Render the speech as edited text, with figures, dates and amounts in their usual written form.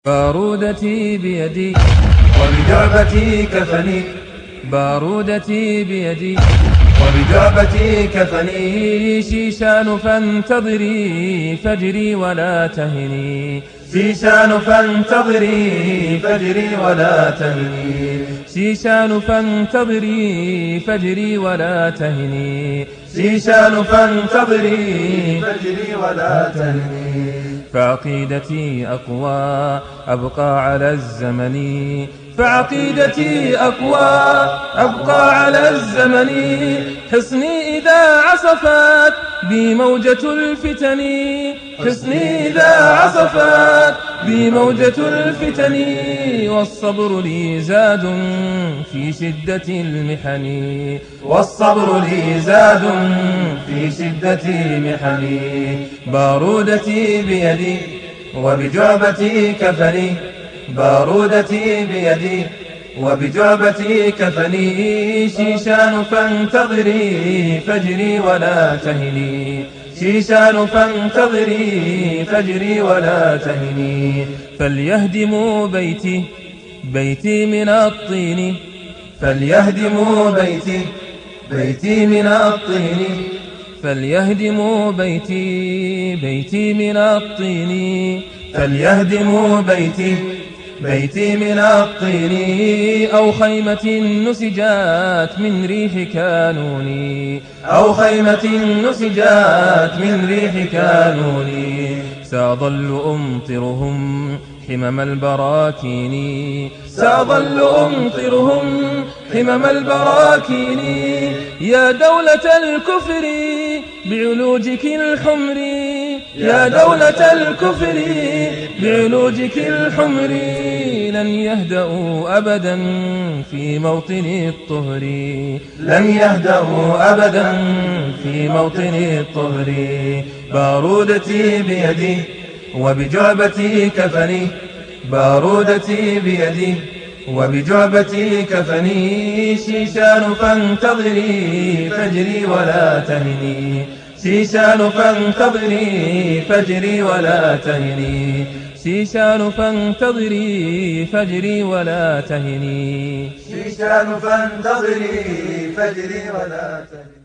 بارودتي بيدي وبجعبتي كفني، بارودتي بيدي وبجعبتي كفني، شيشان فانتظري فجري ولا تهني، شيشان فانتظري فجري ولا تهني، شيشان فانتظري فجري ولا تهني، شيشان فانتظري فجري ولا تهني. فعقيدتي أقوى أبقى على الزمن، فعقيدتي أقوى أبقى على الزمن، حصني إذا عصفت بي موجة الفتن، حصني إذا عصفت بي موجة الفتن، والصبر لي زاد في شدة المحن، والصبر لي زاد في شدة المحن. بارودتي بيدي وبجعبتي كفني، بارودتي بيدي وبجعبتي كفني، شيشان فانتظري فجري ولا تهني، شيشان فانتظري فجري ولا تهني. فليهدموا بيتي بيتي من الطين، فليهدموا بيتي بيتي من الطين، فليهدموا بيتي بيتي من الطين، فليهدموا بيتي بيتي من الطين، أو خيمة نسجات من ريح كانوني، أو خيمة نسجات من ريح كانوني. سأظل أمطرهم حمم البراكين، سأظل أمطرهم حمم البراكين. يا دولة الكفر بعلوجك الحمر، يا دولة الكفر بعلوجك الحمر، لن يهدأوا أبدا في موطن الطهر، لن يهدأوا أبدا في موطن الطهر. بارودتي بيدي وبجعبتي كفني، بارودتي بيدي وبجعبتي كفني، شيشان فانتظري فجري ولا تهني، شيشان فانتظري فجري ولا تهني، شيشان فانتظري فجري ولا تهني، شيشان فانتظري فجري ولا تهني.